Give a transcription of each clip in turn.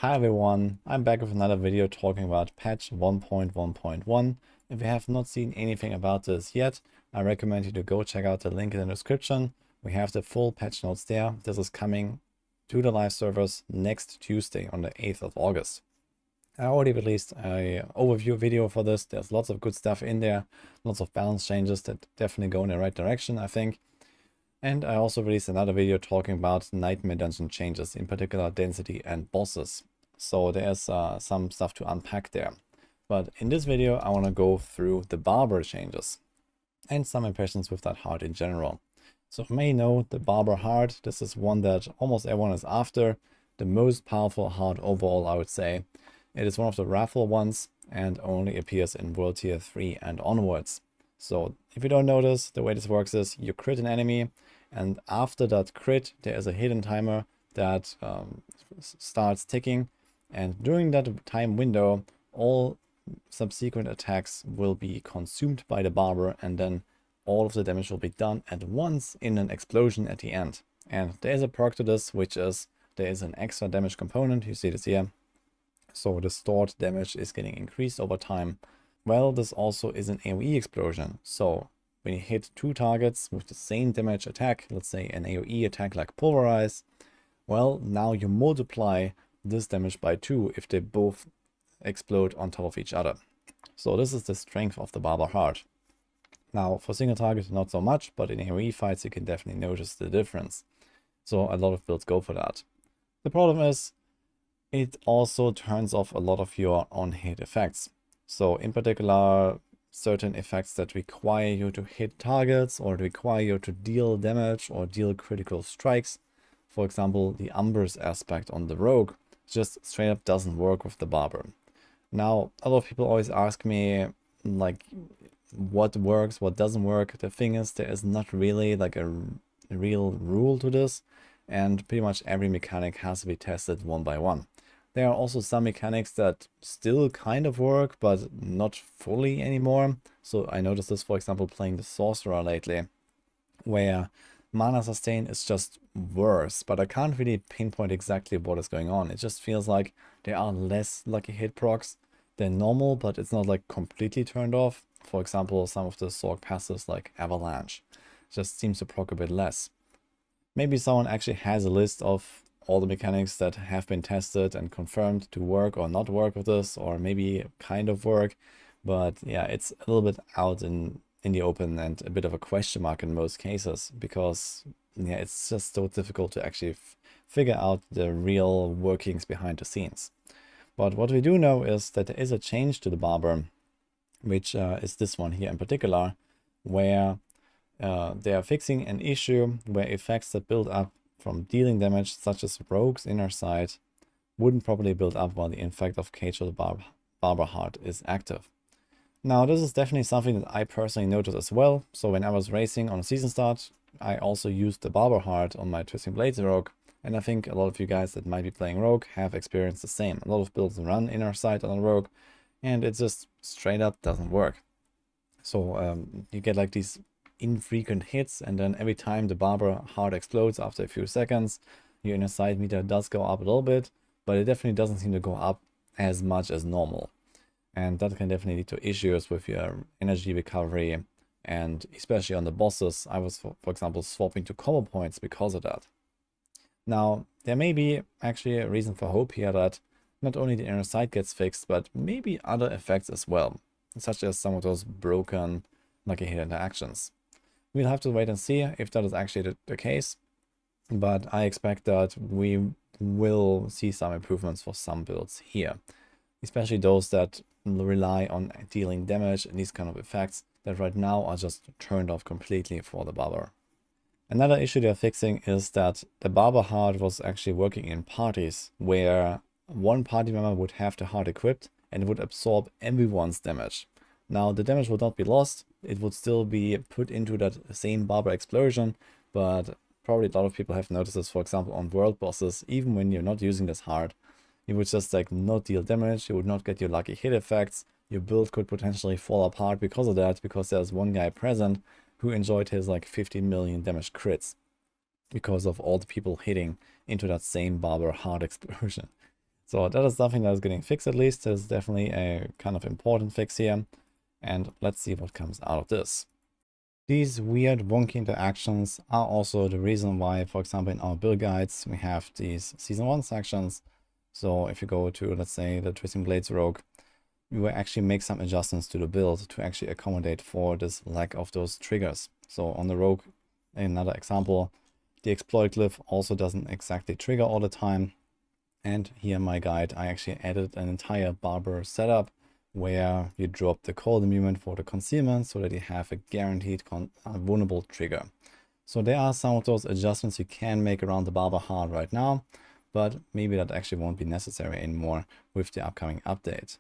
Hi everyone, I'm back with another video talking about patch 1.1.1. If you have not seen anything about this yet, I recommend you to go check out the link in the description. We have the full patch notes there. This is coming to the live servers next Tuesday on the 8th of August. I already released an overview video for this. There's lots of good stuff in there, lots of balance changes that definitely go in the right direction, I think. And I also released another video talking about Nightmare Dungeon changes, in particular density and bosses. So there's some stuff to unpack there. But in this video, I want to go through the Barber changes and some impressions with that heart in general. So you may know the Barber Heart. This is one that almost everyone is after. The most powerful heart overall, I would say. It is one of the raffle ones and only appears in World Tier 3 and onwards. So if you don't notice, the way this works is you crit an enemy, and after that crit, there is a hidden timer that starts ticking. And during that time window, all subsequent attacks will be consumed by the Barber, and then all of the damage will be done at once in an explosion at the end. And there is a perk to this, which is there is an extra damage component. You see this here. So the stored damage is getting increased over time. Well, this also is an AoE explosion. So when you hit two targets with the same damage attack, let's say an AoE attack like Pulverize, well, now you multiply this damage by 2 if they both explode on top of each other. So this is the strength of the Barber Heart. Now for single target, not so much, but in AoE fights you can definitely notice the difference. So a lot of builds go for that. The problem is it also turns off a lot of your on-hit effects. So in particular, certain effects that require you to hit targets or require you to deal damage or deal critical strikes. For example, the Umbrus aspect on the Rogue just straight up doesn't work with the Barber. Now, a lot of people always ask me, like, what works, what doesn't work. The thing is, there is not really like a real rule to this, and pretty much every mechanic has to be tested one by one. There are also some mechanics that still kind of work, but not fully anymore. So I noticed this, for example, playing the Sorcerer lately, where mana sustain is just worse, but I can't really pinpoint exactly what is going on. It just feels like there are less lucky hit procs than normal, but it's not like completely turned off. For example, some of the Sorc passives like Avalanche just seems to proc a bit less. Maybe someone actually has a list of all the mechanics that have been tested and confirmed to work or not work with this, or maybe kind of work. But yeah, it's a little bit out in the open and a bit of a question mark in most cases, because yeah, it's just so difficult to actually figure out the real workings behind the scenes. But what we do know is that there is a change to the Barber, which is this one here in particular, where they are fixing an issue where effects that build up from dealing damage, such as Rogue's Inner Sight, wouldn't properly build up while the Infect of Cage of the Barber Heart is active. Now, this is definitely something that I personally noticed as well. So when I was racing on a season start, I also used the Barber Heart on my Twisting Blades Rogue, and I think a lot of you guys that might be playing Rogue have experienced the same. A lot of builds run Inner Sight on a Rogue, and it just straight up doesn't work. So you get like these infrequent hits, and then every time the Barber Heart explodes after a few seconds, your Inner Sight meter does go up a little bit, but it definitely doesn't seem to go up as much as normal. And that can definitely lead to issues with your energy recovery, and especially on the bosses, I was, for example, swapping to combo points because of that. Now, there may be actually a reason for hope here that not only the Inner Sight gets fixed, but maybe other effects as well, such as some of those broken lucky hit interactions. We'll have to wait and see if that is actually the case, but I expect that we will see some improvements for some builds here, especially those that rely on dealing damage and these kind of effects that right now are just turned off completely for the Barber. Another issue they're fixing is that the Barber Heart was actually working in parties, where one party member would have the heart equipped and would absorb everyone's damage. Now, the damage would not be lost, it would still be put into that same Barber explosion, but probably a lot of people have noticed this, for example, on world bosses. Even when you're not using this heart, you would just like not deal damage, you would not get your lucky hit effects, your build could potentially fall apart because of that, because there's one guy present who enjoyed his like 15 million damage crits because of all the people hitting into that same Barber Heart explosion. So that is something that is getting fixed at least. That is definitely a kind of important fix here. And let's see what comes out of this. These weird wonky interactions are also the reason why, for example, in our build guides, we have these Season 1 sections. So if you go to, let's say, the Twisting Blades Rogue, we will actually make some adjustments to the build to actually accommodate for this lack of those triggers. So on the Rogue, another example, the exploit glyph also doesn't exactly trigger all the time. And here in my guide, I actually added an entire Barber setup where you drop the cold immunity for the concealment so that you have a guaranteed vulnerable trigger. So there are some of those adjustments you can make around the Barber Heart right now, but maybe that actually won't be necessary anymore with the upcoming update.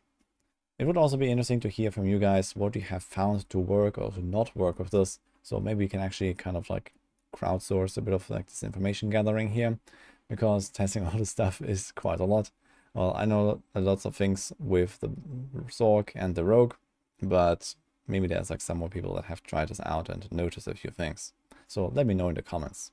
It would also be interesting to hear from you guys what you have found to work or to not work with this. So maybe you can actually kind of like crowdsource a bit of like this information gathering here, because testing all this stuff is quite a lot. Well, I know lots of things with the Zork and the Rogue, but maybe there's like some more people that have tried this out and noticed a few things. So let me know in the comments.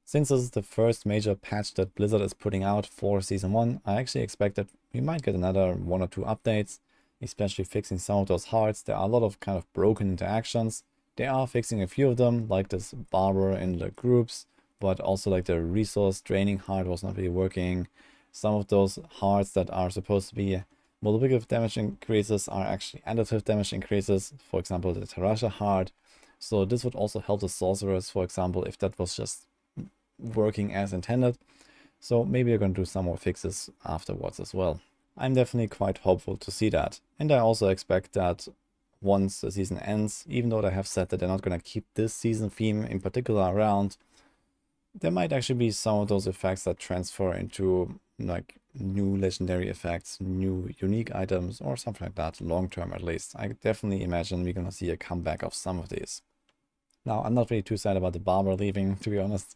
Since this is the first major patch that Blizzard is putting out for Season 1, I actually expect that we might get another 1 or 2 updates, especially fixing some of those hearts. There are a lot of kind of broken interactions. They are fixing a few of them, like this Barber in the groups, but also like the resource draining heart was not really working. Some of those hearts that are supposed to be multiplicative damage increases are actually additive damage increases, for example the Tarasha heart. So this would also help the sorcerers, for example, if that was just working as intended. So maybe you're going to do some more fixes afterwards as well. I'm definitely quite hopeful to see that. And I also expect that once the season ends, even though they have said that they're not going to keep this season theme in particular around, there might actually be some of those effects that transfer into like new legendary effects, new unique items, or something like that, long term at least. I definitely imagine we're gonna see a comeback of some of these. Now, I'm not really too sad about the Barber leaving, to be honest.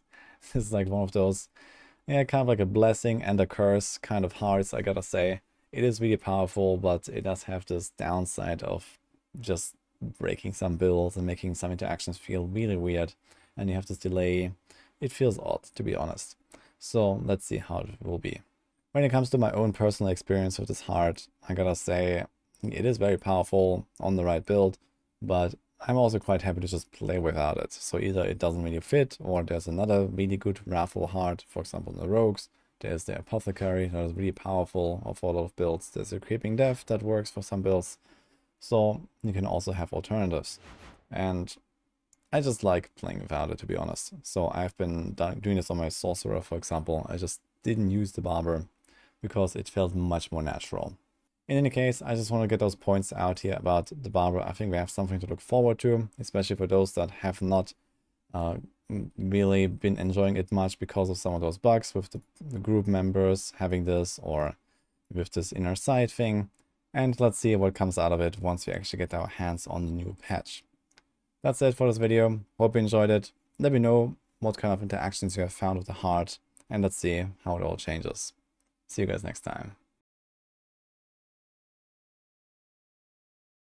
This is like one of those, yeah, kind of like a blessing and a curse kind of hearts, I gotta say. It is really powerful, but it does have this downside of just breaking some builds and making some interactions feel really weird. And you have this delay. It feels odd, to be honest. So let's see how it will be. When it comes to my own personal experience with this heart, I gotta say, it is very powerful on the right build, but I'm also quite happy to just play without it. So either it doesn't really fit, or there's another really good wrathful heart, for example in the rogues. There's the apothecary that is really powerful of a lot of builds. There's a creeping death that works for some builds. So you can also have alternatives. And I just like playing without it, to be honest. So I've been doing this on my sorcerer, for example. I just didn't use the Barber because it felt much more natural. In any case, I just want to get those points out here about the Barber. I think we have something to look forward to, especially for those that have not really been enjoying it much because of some of those bugs with the group members having this, or with this inner sight thing. And let's see what comes out of it once we actually get our hands on the new patch. That's it for this video. Hope you enjoyed it. Let me know what kind of interactions you have found with the heart, and let's see how it all changes. See you guys next time.